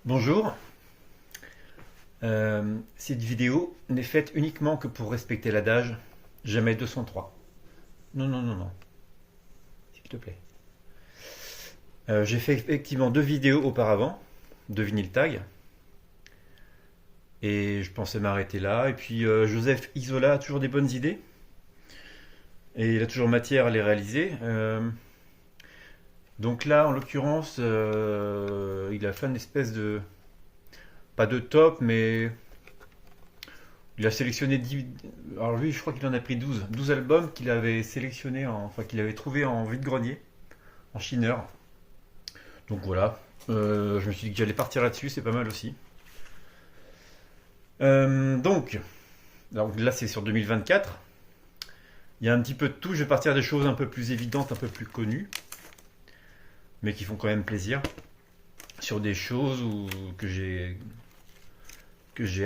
Bonjour, cette vidéo n'est faite uniquement que pour respecter l'adage jamais 203. Non, non, non, non, s'il te plaît. J'ai fait effectivement deux vidéos auparavant, de vinyle tag, et je pensais m'arrêter là. Et puis Joseph Isola a toujours des bonnes idées, et il a toujours matière à les réaliser. Donc là, en l'occurrence, il a fait une espèce de, pas de top, mais il a sélectionné 10. Alors lui, je crois qu'il en a pris 12 albums qu'il avait sélectionnés, enfin qu'il avait trouvé en vide-grenier, en chineur. Donc voilà, je me suis dit que j'allais partir là-dessus, c'est pas mal aussi. Donc, alors là c'est sur 2024. Il y a un petit peu de tout, je vais partir des choses un peu plus évidentes, un peu plus connues, mais qui font quand même plaisir. Sur des choses que j'ai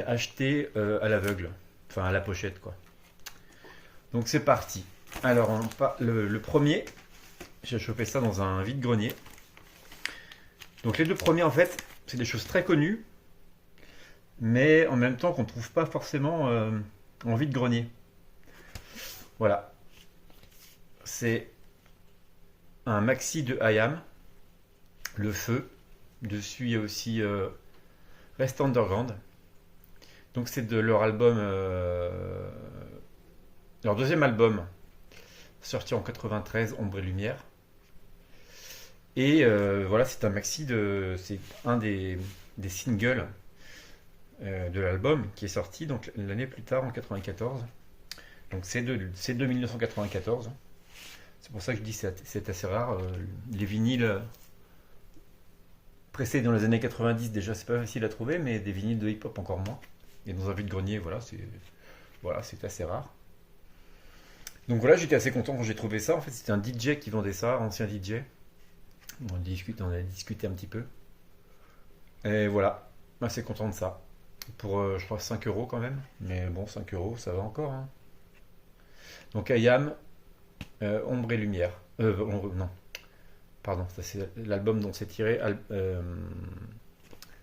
acheté à l'aveugle, enfin à la pochette quoi. Donc c'est parti. Alors le premier, j'ai chopé ça dans un vide-grenier. Donc les deux premiers en fait, c'est des choses très connues, mais en même temps qu'on ne trouve pas forcément en vide-grenier. Voilà, c'est un maxi de IAM, Le Feu. Dessus il y a aussi Rest Underground. Donc c'est de leur album, leur deuxième album, sorti en 93, Ombre et Lumière. Et voilà, c'est un maxi c'est un des singles de l'album qui est sorti donc l'année plus tard en 94. Donc c'est de 1994. C'est pour ça que je dis que c'est assez rare. Les vinyles pressés dans les années 90 déjà c'est pas facile à trouver, mais des vinyles de hip-hop encore moins. Et dans un vide-grenier, c'est assez rare. Donc voilà, j'étais assez content quand j'ai trouvé ça. En fait, c'était un DJ qui vendait ça, ancien DJ. On a discuté un petit peu. Et voilà, assez content de ça. Pour, je crois, 5 euros quand même. Mais bon, 5 euros, ça va encore, hein. Donc, Ayam, Ombre et Lumière. Non, pardon, ça c'est l'album dont c'est tiré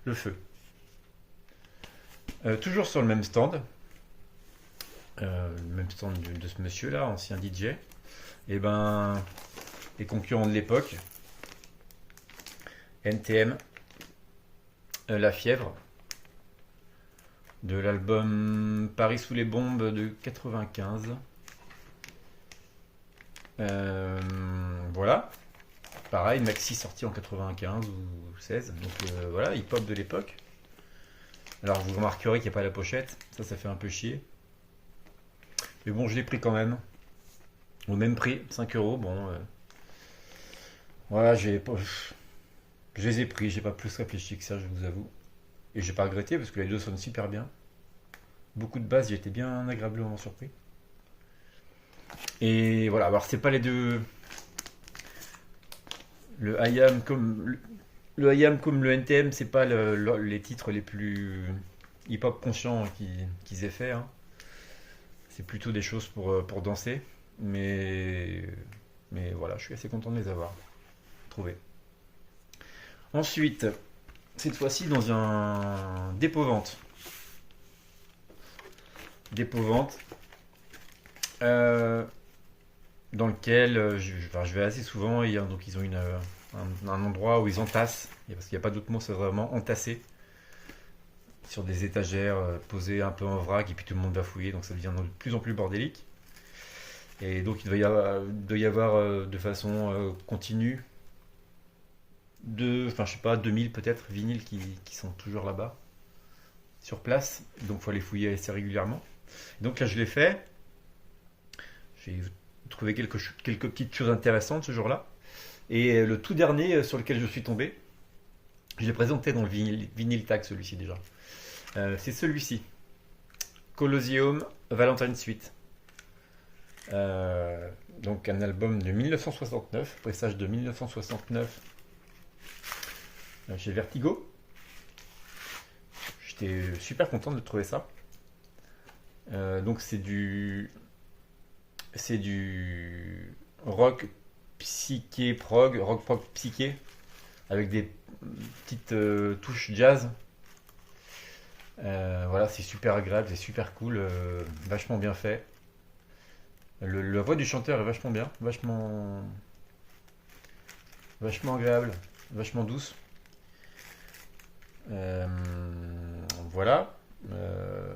Le Feu. Toujours sur le même stand. Le même stand de ce monsieur-là, ancien DJ. Et ben, les concurrents de l'époque, NTM, La Fièvre, de l'album Paris sous les bombes de 95. Voilà. Pareil, maxi sorti en 95 ou 16. Donc voilà, hip-hop de l'époque. Alors vous remarquerez qu'il n'y a pas la pochette. Ça fait un peu chier. Mais bon, je l'ai pris quand même. Au même prix, 5 euros. Bon, voilà, je les ai pris. J'ai pas plus réfléchi que ça, je vous avoue. Et j'ai pas regretté parce que les deux sonnent super bien. Beaucoup de bases, j'ai été bien agréablement surpris. Et voilà, alors c'est pas les deux. Le IAM le IAM comme le NTM, c'est pas les titres les plus hip-hop conscients qu'ils aient fait, hein. C'est plutôt des choses pour danser. Mais, mais voilà, je suis assez content de les avoir trouvés. Ensuite, cette fois-ci dans un dépôt-vente. Dépôt-vente. Dans lequel je vais assez souvent. Donc ils ont un endroit où ils entassent, parce qu'il n'y a pas d'autre mot, c'est vraiment entasser sur des étagères posées un peu en vrac, et puis tout le monde va fouiller, donc ça devient de plus en plus bordélique. Et donc il doit y avoir de façon continue, enfin je sais pas, 2000 peut-être vinyles qui sont toujours là-bas, sur place, donc il faut aller fouiller assez régulièrement. Et donc là je l'ai fait, j'ai trouvé quelques petites choses intéressantes ce jour-là. Et le tout dernier sur lequel je suis tombé, je l'ai présenté dans le vinyle tag, celui-ci déjà. C'est celui-ci. Colosseum Valentine Suite. Donc un album de 1969, pressage de 1969 chez Vertigo. J'étais super content de trouver ça. Donc c'est du rock psyché prog, rock prog psyché. avec des petites touches jazz. Voilà, c'est super agréable, c'est super cool, vachement bien fait. La voix du chanteur est vachement bien, vachement agréable, vachement douce. Euh, voilà. Euh,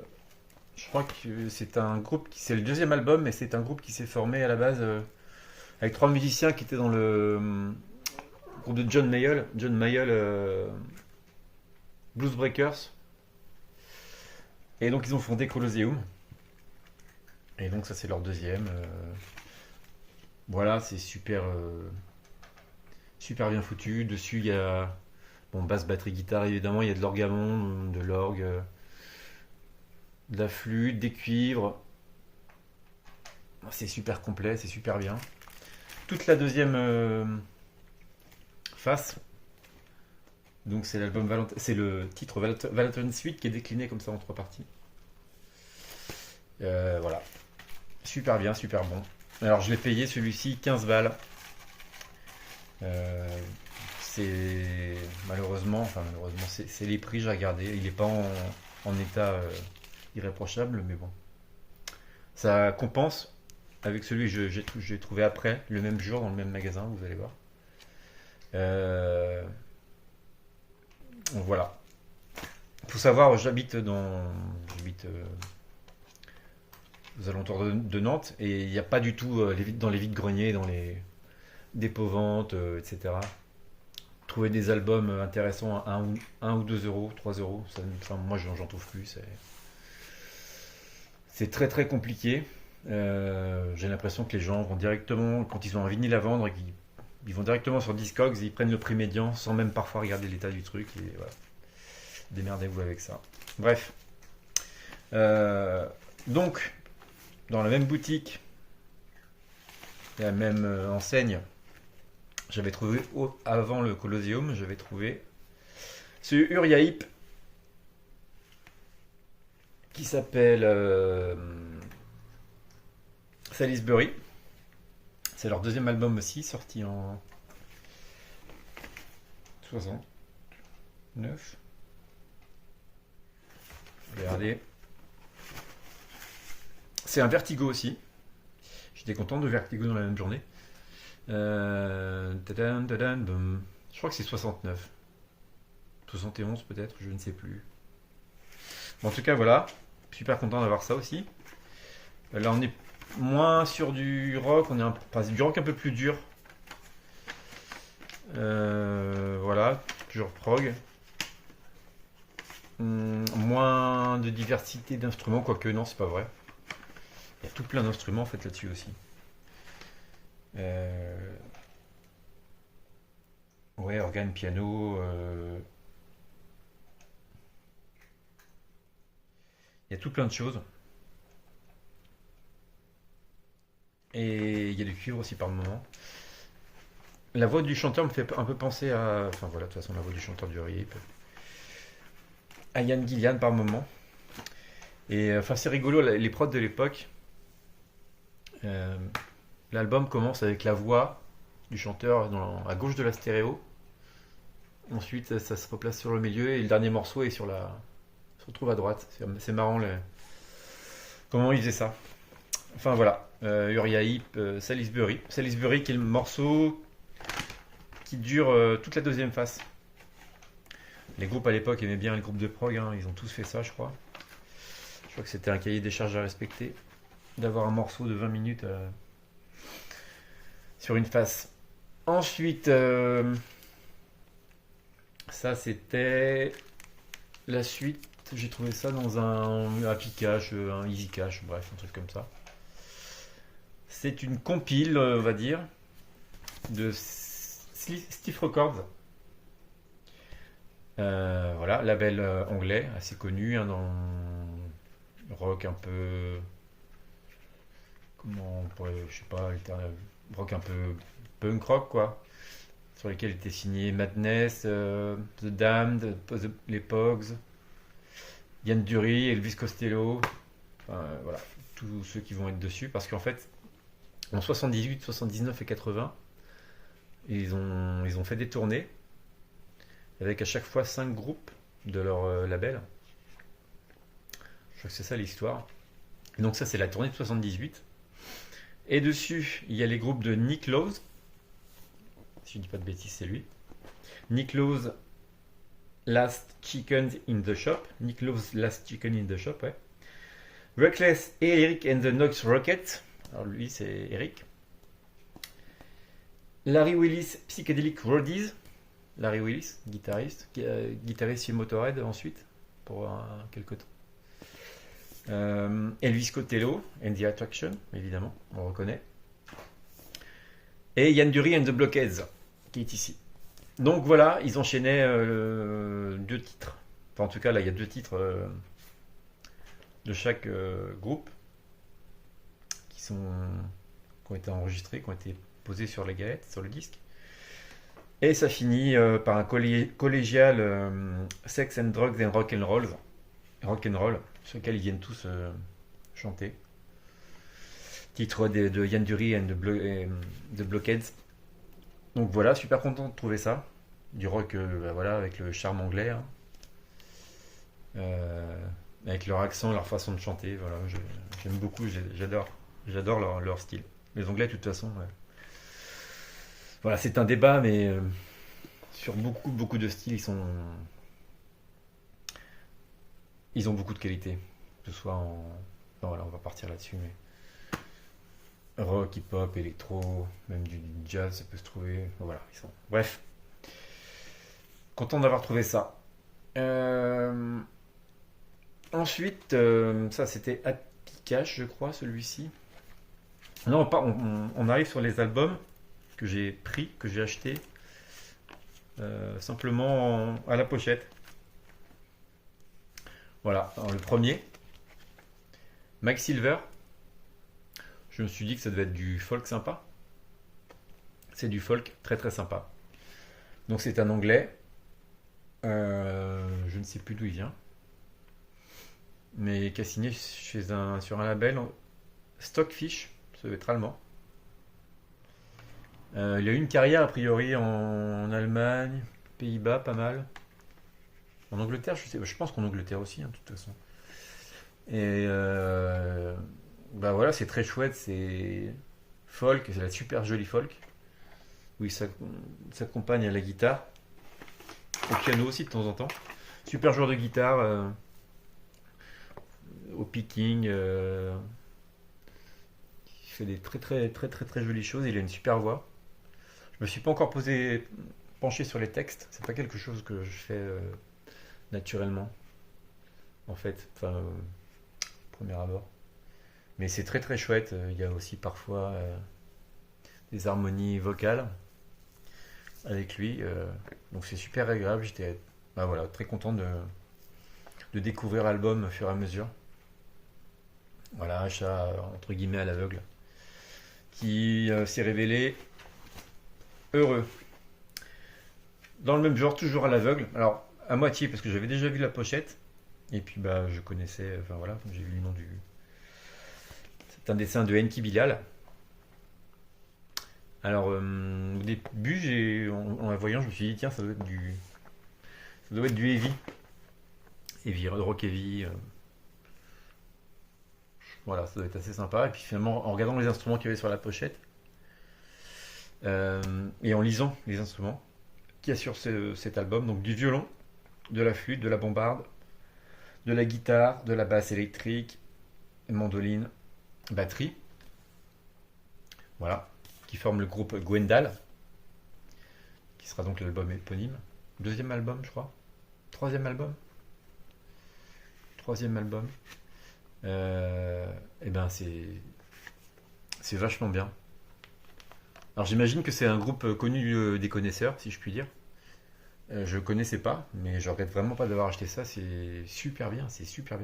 je crois que c'est un groupe c'est le deuxième album, mais c'est un groupe qui s'est formé à la base avec trois musiciens qui étaient dans le groupe de John Mayall, Blues Breakers. Et donc ils ont fondé Colosseum. Et donc ça c'est leur deuxième. Voilà, c'est super bien foutu. Dessus il y a bon, basse, batterie, guitare évidemment, il y a de l'orgamon, de l'orgue, de la flûte, des cuivres. C'est super complet, c'est super bien. Toute la deuxième face, donc c'est c'est le titre Valentine's Suite qui est décliné comme ça en trois parties. Voilà, super bien, super bon. Alors je l'ai payé celui-ci 15 balles. Euh, c'est malheureusement, c'est les prix, j'ai regardé. Il n'est pas en état irréprochable, mais bon. Ça compense avec celui que j'ai trouvé après, le même jour, dans le même magasin, vous allez voir. Euh, voilà. Il faut savoir, j'habite aux alentours de Nantes, et il n'y a pas du tout dans les vides-greniers, dans les dépôts-ventes, etc. Trouver des albums intéressants à 1 ou 2 euros, 3 euros, enfin, moi j'en trouve plus. C'est très très compliqué. J'ai l'impression que les gens vont directement, quand ils ont un vinyle à vendre, ils vont directement sur Discogs, ils prennent le prix médian sans même parfois regarder l'état du truc. Et voilà. Démerdez-vous avec ça. Bref. Donc, dans la même boutique, la même enseigne, j'avais trouvé, avant le Colosseum, j'avais trouvé ce Uriah qui s'appelle Salisbury. C'est leur deuxième album aussi, sorti en 69. Regardez. C'est un Vertigo aussi. J'étais content de Vertigo dans la même journée. Tadam, tadam, boum. Je crois que c'est 69. 71 peut-être, je ne sais plus. Bon, en tout cas, voilà. Super content d'avoir ça aussi. Là, on est moins sur du rock, enfin, du rock un peu plus dur. Voilà, toujours prog. Moins de diversité d'instruments, quoique non, c'est pas vrai. Il y a tout plein d'instruments en fait là-dessus aussi. Ouais, organe, piano. Il y a tout plein de choses. Et il y a du cuivre aussi par moment. La voix du chanteur me fait un peu penser à. Enfin voilà, de toute façon, la voix du chanteur du RIP. À Yann Gillian par moment. Et enfin, c'est rigolo, les prods de l'époque. Euh, L'album commence avec la voix du chanteur à gauche de la stéréo. Ensuite, ça se replace sur le milieu et le dernier morceau est se retrouve à droite. C'est marrant comment il faisait ça. Enfin voilà, Uriah Heep, Salisbury. Salisbury qui est le morceau qui dure toute la deuxième face. Les groupes à l'époque aimaient bien les groupes de prog, hein, ils ont tous fait ça je crois. Je crois que c'était un cahier des charges à respecter, d'avoir un morceau de 20 minutes sur une face. Ensuite, ça c'était la suite. J'ai trouvé ça dans un Happy Cash, un Easy Cash, bref, un truc comme ça. C'est une compile, on va dire, de Stiff Records. Voilà, label anglais, assez connu, hein, dans le rock un peu. Comment on pourrait, je sais pas, rock un peu punk rock, quoi. Sur lesquels étaient signés Madness, The Damned, les Pogs, Yann Dury, Elvis Costello, enfin, voilà, tous ceux qui vont être dessus, parce qu'en fait, en 78, 79 et 80, ils ont fait des tournées avec à chaque fois 5 groupes de leur label. Je crois que c'est ça l'histoire. Donc ça, c'est la tournée de 78. Et dessus, il y a les groupes de Nick Lowe's. Si je dis pas de bêtises, c'est lui. Nick Lowe's Last Chicken in the Shop. Nick Lowe's Last Chicken in the Shop, ouais. Reckless et Eric and the Nox Rocket. Alors lui, c'est Eric. Larry Willis Psychedelic Roadies. Larry Willis, guitariste. Guitariste chez Motorhead ensuite, pour quelques temps. Elvis Costello and the Attraction, évidemment, on reconnaît. Et Yann Dury and the Blockheads, qui est ici. Donc voilà, ils enchaînaient 2 titres. Enfin, en tout cas, là, il y a 2 titres de chaque groupe qui ont été enregistrés, qui ont été posés sur les galettes, sur le disque. Et ça finit par un collégial Sex and Drugs and Rock and Roll, sur lequel ils viennent tous chanter. Titre de Yann Dury and the Blockheads. Donc voilà, super content de trouver ça. Du rock voilà, avec le charme anglais. Hein. Avec leur accent, leur façon de chanter. Voilà, j'aime beaucoup, j'adore leur style. Les Anglais, de toute façon. Ouais. Voilà, c'est un débat, mais sur beaucoup de styles, ils ont beaucoup de qualité. Que ce soit en... Enfin, voilà, on va partir là-dessus, mais... Rock, hip-hop, électro, même du jazz, ça peut se trouver. Voilà, ils sont... Bref. Content d'avoir trouvé ça. Ensuite, ça c'était Happy Cash, je crois, celui-ci. Non, on arrive sur les albums que j'ai pris, que j'ai acheté simplement à la pochette. Voilà, alors le premier, Mike Silver. Je me suis dit que ça devait être du folk sympa. C'est du folk très très sympa. Donc c'est un anglais. Je ne sais plus d'où il vient. Mais qui a signé sur un label Stockfish. Ça doit être allemand. Il a eu une carrière a priori en Allemagne, Pays-Bas, pas mal. En Angleterre, je pense qu'en Angleterre aussi, hein, de toute façon. Et bah voilà, c'est très chouette, c'est folk, c'est la super jolie folk. Oui, ça s'accompagne à la guitare, au piano aussi de temps en temps. Super joueur de guitare, au picking, il fait des très jolies choses. Il a une super voix. Je me suis pas encore penché sur les textes. C'est pas quelque chose que je fais naturellement, en fait. Enfin, premier abord. Mais c'est très chouette. Il y a aussi parfois des harmonies vocales avec lui. Donc c'est super agréable. J'étais voilà, très content de découvrir l'album au fur et à mesure. Voilà, achat entre guillemets à l'aveugle. Qui s'est révélé heureux. Dans le même genre, toujours à l'aveugle. Alors, à moitié, parce que j'avais déjà vu la pochette. Et puis, je connaissais. Enfin voilà, j'ai vu le nom du. C'est un dessin de Enki Bilal. Alors, au début, en la voyant, je me suis dit, tiens, ça doit être du heavy. Heavy, rock heavy. Voilà, ça doit être assez sympa. Et puis finalement, en regardant les instruments qu'il y avait sur la pochette, et en lisant les instruments qu'il y a sur cet album, donc du violon, de la flûte, de la bombarde, de la guitare, de la basse électrique, mandoline, batterie, voilà, qui forment le groupe Gwendal, qui sera donc l'album éponyme. Deuxième album, je crois. Troisième album. Et ben c'est vachement bien. Alors j'imagine que c'est un groupe connu des connaisseurs, si je puis dire. Je connaissais pas, mais je regrette vraiment pas d'avoir acheté ça. C'est super bien. C'est super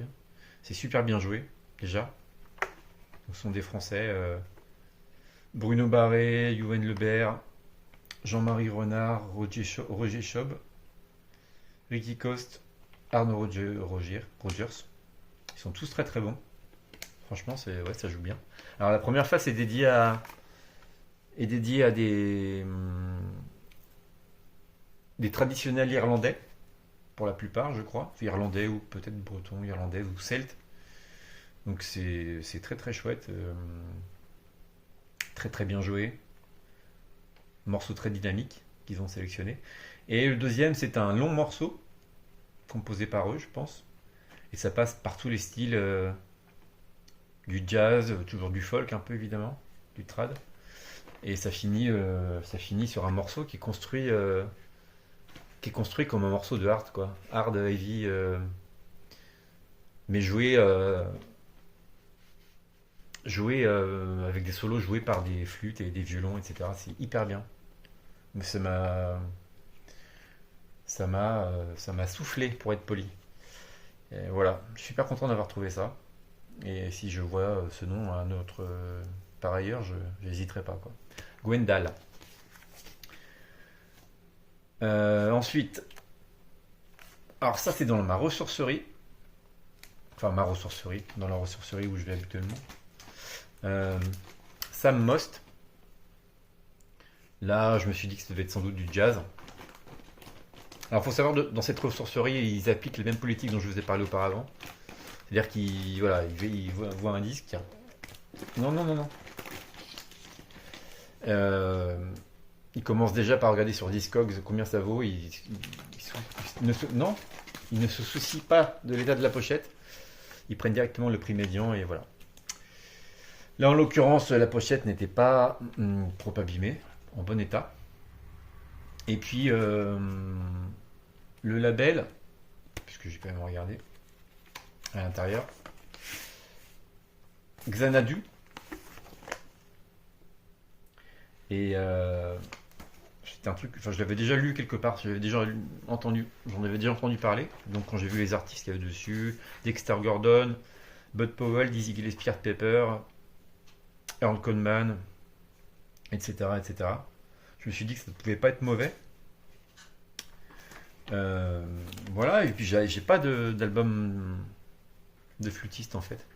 bien joué déjà. Ce sont des Français, Bruno Barré, Youen Lebert, Jean-Marie Renard, Roger Schaub, Ricky Coste, Arnaud Rogers. Ils sont tous très bons. Franchement, ça joue bien. Alors la première phase est dédiée à des des traditionnels irlandais, pour la plupart, je crois. Irlandais ou peut-être breton, irlandais ou celte. Donc c'est très très chouette. Très très bien joué. Morceau très dynamique qu'ils ont sélectionné. Et le deuxième, c'est un long morceau, composé par eux, je pense. Et ça passe par tous les styles, du jazz, toujours du folk un peu évidemment, du trad. Et ça finit sur un morceau qui est construit comme un morceau de hard, quoi. Hard, heavy, mais joué avec des solos joués par des flûtes et des violons, etc. C'est hyper bien. Mais ça m'a soufflé pour être poli. Et voilà, je suis super content d'avoir trouvé ça. Et si je vois ce nom à un autre par ailleurs, je n'hésiterai pas, quoi. Gwendal. Ensuite, alors ça c'est dans ma ressourcerie, enfin ma ressourcerie, dans la ressourcerie où je vais habituellement. Euh, Sam Most. Là, je me suis dit que ça devait être sans doute du jazz. Alors, faut savoir, dans cette ressourcerie, ils appliquent les mêmes politiques dont je vous ai parlé auparavant. C'est-à-dire qu'ils voilà, voient un disque. Tiens. Non, non, non, non. Euh, ils commencent déjà par regarder sur Discogs combien ça vaut. Non, ils ne se soucient pas de l'état de la pochette. Ils prennent directement le prix médian et voilà. Là, en l'occurrence, la pochette n'était pas trop abîmée, en bon état. Et puis, le label, puisque j'ai quand même regardé à l'intérieur, Xanadu. Et c'était un truc, enfin, je l'avais déjà lu quelque part, j'en avais déjà entendu parler. Donc, quand j'ai vu les artistes qu'il y avait dessus, Dexter Gordon, Bud Powell, Dizzy Gillespie, Pepper, Earl Coleman, etc., etc. Je me suis dit que ça ne pouvait pas être mauvais. Voilà, et puis j'ai pas d'album de flûtiste en fait.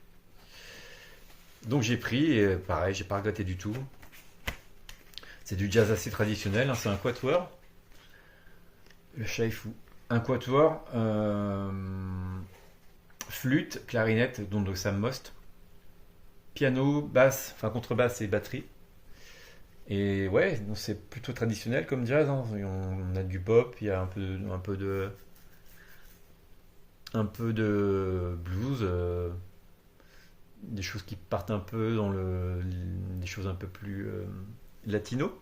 Donc j'ai pris, et pareil, j'ai pas regretté du tout. C'est du jazz assez traditionnel, hein, c'est un quatuor. Le chat est fou. Un quatuor, flûte, clarinette, donc de Sam Most, piano, basse, enfin contrebasse et batterie. Et ouais, donc c'est plutôt traditionnel comme jazz, hein. On a du pop, il y a un peu de blues, des choses qui partent un peu des choses un peu plus latino,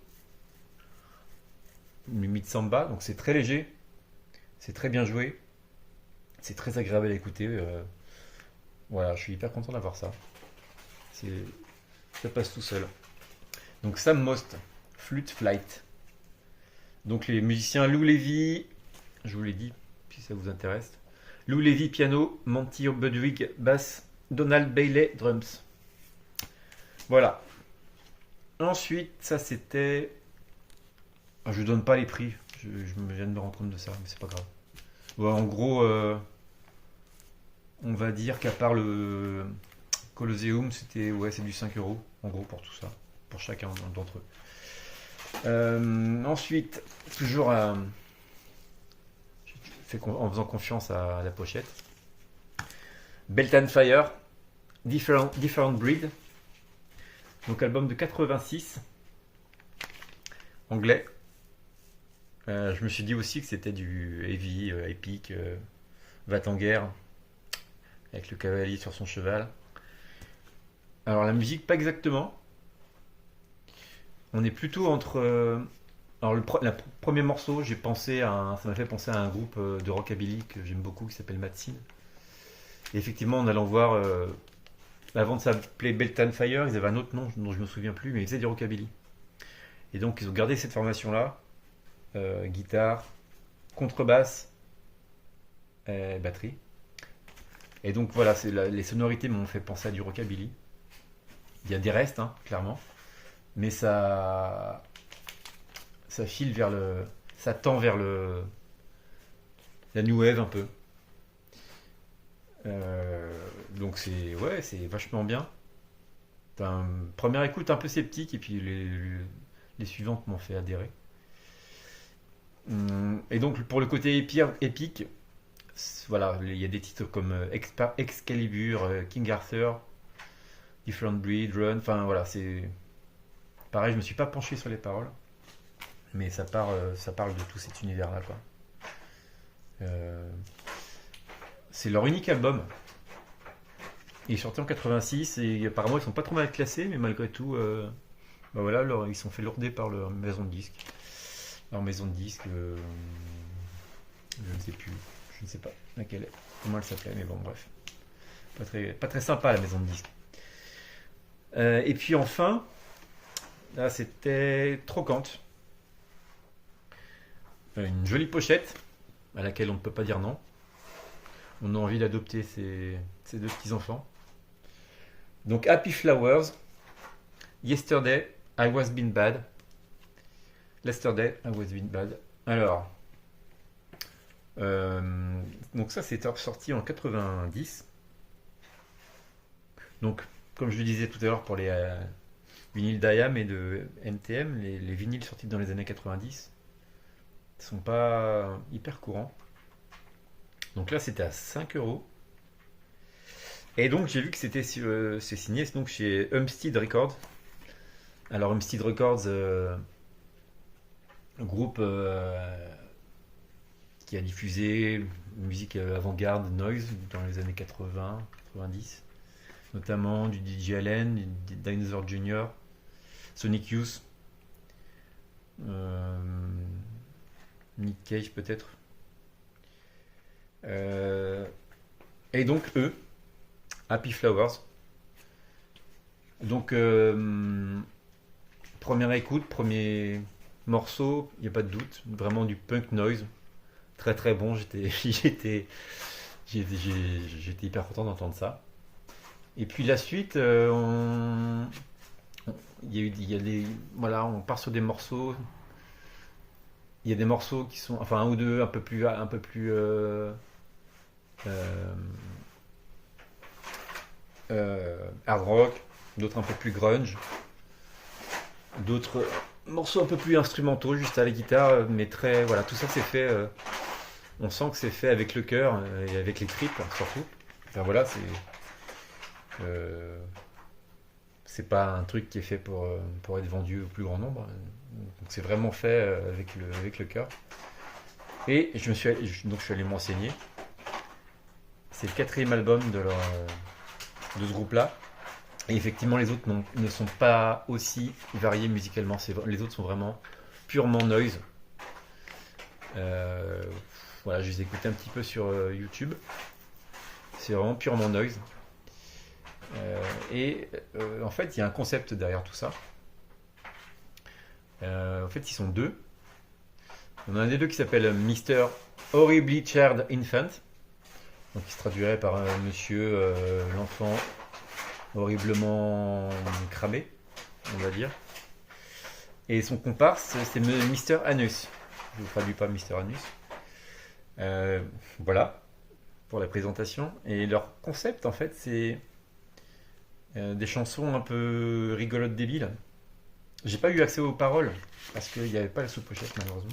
limite samba. Donc c'est très léger, c'est très bien joué, c'est très agréable à écouter. Voilà, je suis hyper content d'avoir ça. C'est, ça passe tout seul. Donc Sam Most, Flute Flight. Donc les musiciens Lou Levy, je vous l'ai dit si ça vous intéresse. Lou Levy piano, Monty Budwig basse, Donald Bailey drums. Voilà. Ensuite, ça c'était. Ah, je donne pas les prix. Je me viens de me rendre compte de ça, mais c'est pas grave. Ouais, en gros, on va dire qu'à part le Colosseum, c'est du 5 euros en gros pour tout ça, pour chacun d'entre eux. Ensuite, toujours en faisant confiance à la pochette. Belt and Fire, Different Breed. Donc album de 86, anglais. Je me suis dit aussi que c'était du heavy, épique, va en guerre, avec le cavalier sur son cheval. Alors la musique, pas exactement. On est plutôt entre. Alors le premier morceau, ça m'a fait penser à un groupe de rockabilly que j'aime beaucoup qui s'appelle Matsin. Et effectivement, en allant voir, avant de s'appeler Belt and Fire, ils avaient un autre nom dont je me souviens plus, mais ils faisaient du rockabilly. Et donc ils ont gardé cette formation-là, guitare, contrebasse, batterie. Et donc voilà, les sonorités m'ont fait penser à du rockabilly. Il y a des restes, hein, clairement, mais ça file ça tend vers la new wave un peu. Donc c'est vachement bien. Première écoute un peu sceptique et puis les suivantes m'ont fait adhérer. Et donc pour le côté épique, voilà, il y a des titres comme Excalibur, King Arthur, Different Breed, Run, enfin voilà, c'est pareil, je me suis pas penché sur les paroles, mais ça parle de tout cet univers-là, quoi. Euh, c'est leur unique album. Il est sorti en 86 et apparemment ils sont pas trop mal classés, mais malgré tout, bah voilà, ils sont fait lourder par leur maison de disques. Leur maison de disques, je ne sais plus, je ne sais pas laquelle, comment elle s'appelait, mais bon, bref. Pas très sympa la maison de disques. Et puis enfin, là c'était Trocante. Une jolie pochette à laquelle on ne peut pas dire non. On a envie d'adopter ces deux petits-enfants. Donc Happy Flowers, Yesterday, I Was Been Bad. Yesterday, I Was Been Bad. Alors, donc ça c'est sorti en 90. Donc, comme je le disais tout à l'heure pour les vinyles d'IAM et de NTM, les vinyles sortis dans les années 90 ne sont pas hyper courants. Donc là c'était à 5 euros. Et donc j'ai vu que c'est signé donc chez Homestead Records. Alors Homestead Records, groupe qui a diffusé musique avant-garde, noise dans les années 80, 90, notamment du DJ Allen, du Dinosaur Jr., Sonic Youth, Nick Cage peut-être. Et donc eux, Happy Flowers. Donc première écoute, premier morceau, il n'y a pas de doute, vraiment du punk noise, très très bon. J'étais hyper content d'entendre ça. Et puis la suite, il y a des, voilà, on part sur des morceaux. Il y a des morceaux qui sont, enfin un ou deux un peu plus euh, hard rock, d'autres un peu plus grunge, d'autres morceaux un peu plus instrumentaux, juste à la guitare, mais très, voilà, tout ça c'est fait. On sent que c'est fait avec le cœur et avec les tripes surtout. Enfin voilà, euh, c'est pas un truc qui est fait pour être vendu au plus grand nombre. Donc c'est vraiment fait avec le cœur. Et donc je suis allé m'enseigner. C'est le quatrième album de ce groupe-là. Et effectivement, les autres ne sont pas aussi variés musicalement. Les autres sont vraiment purement noise. Euh, voilà, je les ai écoutés un petit peu sur YouTube. C'est vraiment purement noise. En fait, il y a un concept derrière tout ça. En fait, ils sont deux. On a un des deux qui s'appelle Mr. Horribly Charred Infant. Donc, qui se traduirait par monsieur, l'enfant horriblement cramé, on va dire. Et son comparse, c'est Mr. Anus. Je ne traduis pas Mr. Anus. Voilà, pour la présentation. Et leur concept, en fait, c'est des chansons un peu rigolotes débiles. J'ai pas eu accès aux paroles, parce qu'il n'y avait pas la sous-pochette, malheureusement.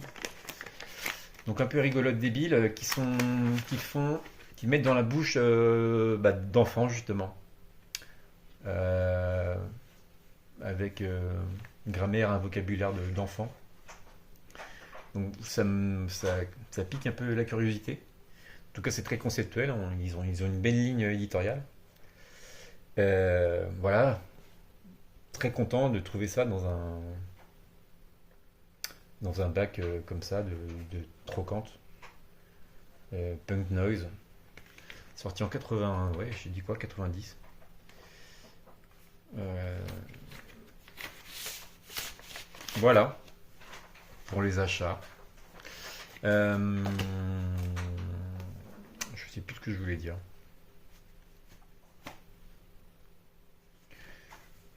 Donc un peu rigolotes débiles, qui mettent dans la bouche d'enfants, justement. Euh, avec une grammaire, un vocabulaire d'enfant. Donc ça pique un peu la curiosité. En tout cas, c'est très conceptuel. Ils ont une belle ligne éditoriale. Voilà, très content de trouver ça dans un bac comme ça de Trocante. Punk Noise. Sorti en 80, ouais, j'ai dit quoi, 90. Voilà, pour les achats. Je sais plus ce que je voulais dire.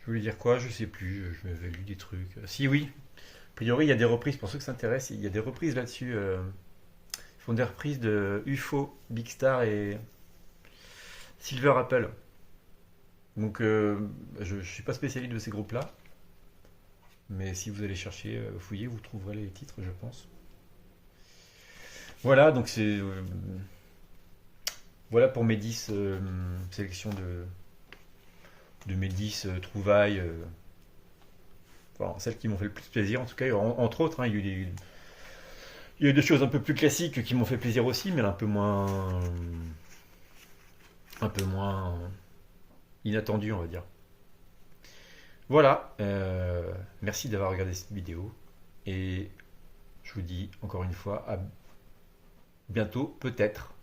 Je voulais dire quoi? Je sais plus. Je m'avais lu des trucs. Si, oui. A priori, il y a des reprises. Pour ceux que ça intéresse, il y a des reprises là-dessus. Ils font des reprises de UFO, Big Star et Silver Apple. Donc, je ne suis pas spécialiste de ces groupes-là. Mais si vous allez chercher, fouiller, vous trouverez les titres, je pense. Voilà, donc c'est voilà pour mes 10 sélections de mes 10 trouvailles. Enfin, celles qui m'ont fait le plus plaisir, en tout cas, entre autres, hein, il y a eu des choses un peu plus classiques qui m'ont fait plaisir aussi, mais un peu moins inattendues, on va dire. Voilà, merci d'avoir regardé cette vidéo et je vous dis encore une fois à bientôt, peut-être.